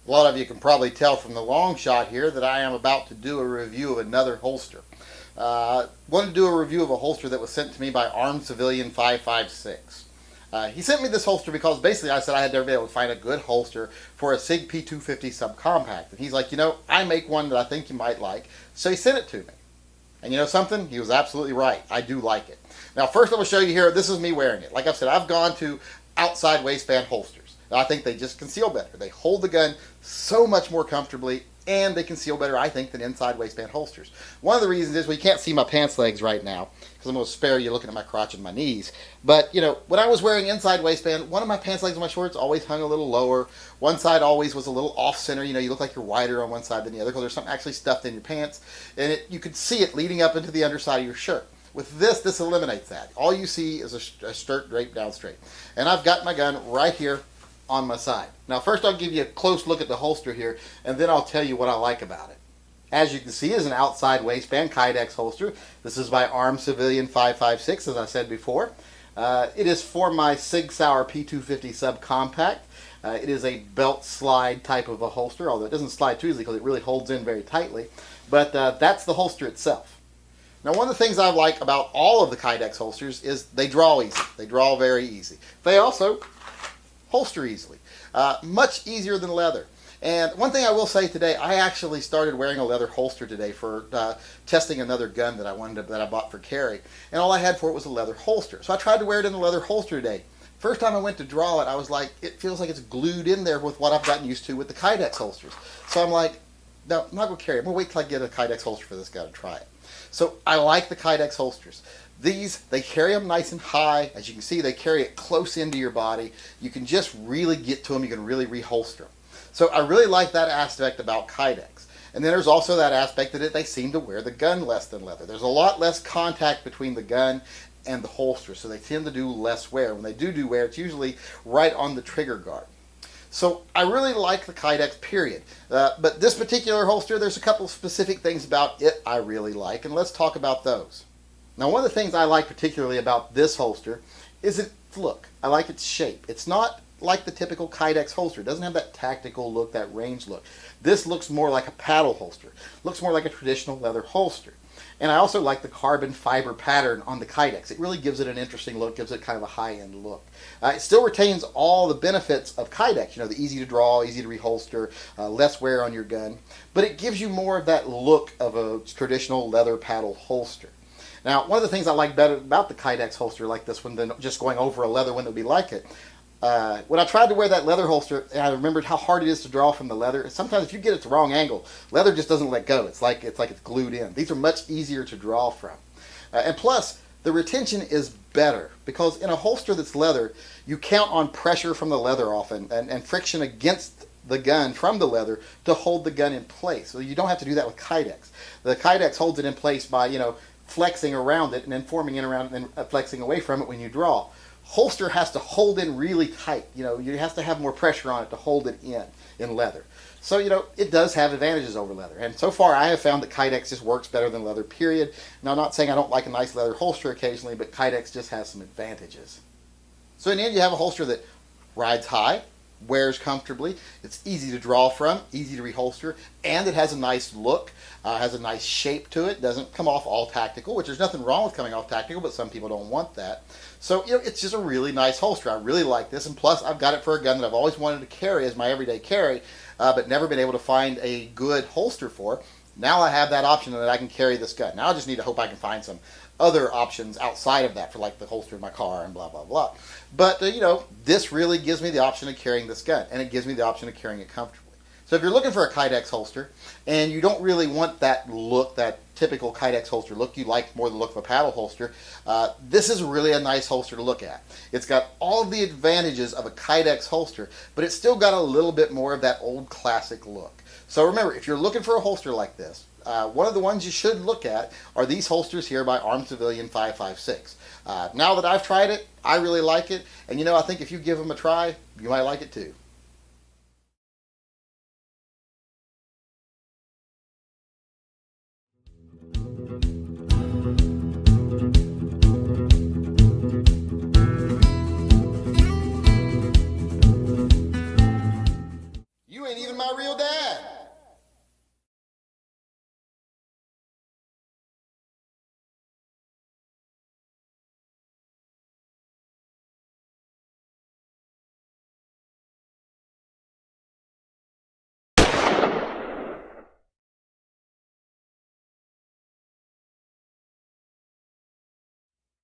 A lot of you can probably tell from the long shot here that I am about to do a review of another holster. Wanted to do a review of a holster that was sent to me by Armed Civilian 556. He sent me this holster because basically I said I had never been able to find a good holster for a SIG P250 subcompact. And he's like, I make one that I think you might like. So he sent it to me. And you know something? He was absolutely right. I do like it. Now first I'm going to show you here, this is me wearing it. Like I've said, I've gone to outside waistband holsters. I think they just conceal better. They hold the gun so much more comfortably, and they conceal better, I think, than inside waistband holsters. One of the reasons is, well, you can't see my pants legs right now, because I'm going to spare you looking at my crotch and my knees. But, when I was wearing inside waistband, one of my pants legs on my shorts always hung a little lower. One side always was a little off-center. You look like you're wider on one side than the other, because there's something actually stuffed in your pants. And you could see it leading up into the underside of your shirt. With this eliminates that. All you see is a shirt draped down straight. And I've got my gun right here on my side. Now first I'll give you a close look at the holster here, and then I'll tell you what I like about it. As you can see, is an outside waistband Kydex holster. This is by Armed Civilian 556, as I said before. It is for my Sig Sauer P250 subcompact. It is a belt slide type of a holster, although it doesn't slide too easily because it really holds in very tightly. But that's the holster itself. Now one of the things I like about all of the Kydex holsters is they draw easy. They draw very easy. They also holster easily. Much easier than leather. And one thing I will say today, I actually started wearing a leather holster today for testing another gun that I bought for carry. And all I had for it was a leather holster. So I tried to wear it in a leather holster today. First time I went to draw it, I was like, it feels like it's glued in there with what I've gotten used to with the Kydex holsters. So I'm like, no, I'm not going to carry it. I'm going to wait till I get a Kydex holster for this gun and try it. So I like the Kydex holsters. These, they carry them nice and high. As you can see, they carry it close into your body. You can just really get to them. You can really reholster them. So I really like that aspect about Kydex. And then there's also that aspect that they seem to wear the gun less than leather. There's a lot less contact between the gun and the holster, so they tend to do less wear. When they do wear, it's usually right on the trigger guard. So I really like the Kydex, period. But this particular holster, there's a couple specific things about it I really like, and let's talk about those. Now one of the things I like particularly about this holster is its look. I like its shape. It's not like the typical Kydex holster. It doesn't have that tactical look, that range look. This looks more like a paddle holster. Looks more like a traditional leather holster. And I also like the carbon fiber pattern on the Kydex. It really gives it an interesting look, gives it kind of a high-end look. It still retains all the benefits of Kydex, the easy to draw, easy to reholster, less wear on your gun, but it gives you more of that look of a traditional leather paddle holster. Now, one of the things I like better about the Kydex holster like this one than just going over a leather one that would be like it, when I tried to wear that leather holster, and I remembered how hard it is to draw from the leather. Sometimes if you get it the wrong angle, leather just doesn't let go. It's like it's glued in. These are much easier to draw from. And plus, the retention is better because in a holster that's leather, you count on pressure from the leather often and friction against the gun from the leather to hold the gun in place. So you don't have to do that with Kydex. The Kydex holds it in place by, flexing around it and then forming in around it and then flexing away from it when you draw. Holster has to hold in really tight. You have to have more pressure on it to hold it in leather. So, it does have advantages over leather. And so far I have found that Kydex just works better than leather, period. Now I'm not saying I don't like a nice leather holster occasionally, but Kydex just has some advantages. So in the end you have a holster that rides high, wears comfortably, it's easy to draw from, easy to reholster, and it has a nice look, has a nice shape to it, doesn't come off all tactical, which there's nothing wrong with coming off tactical, but some people don't want that. So, it's just a really nice holster. I really like this, and plus I've got it for a gun that I've always wanted to carry as my everyday carry, but never been able to find a good holster for. Now I have that option that I can carry this gun. Now I just need to hope I can find some other options outside of that for like the holster in my car and blah, blah, blah. But, this really gives me the option of carrying this gun, and it gives me the option of carrying it comfortably. So if you're looking for a Kydex holster, and you don't really want that look, that typical Kydex holster look, you like more the look of a paddle holster, this is really a nice holster to look at. It's got all of the advantages of a Kydex holster, but it's still got a little bit more of that old classic look. So remember, if you're looking for a holster like this, one of the ones you should look at are these holsters here by Armed Civilian 556. Now that I've tried it, I really like it, and I think if you give them a try, you might like it too.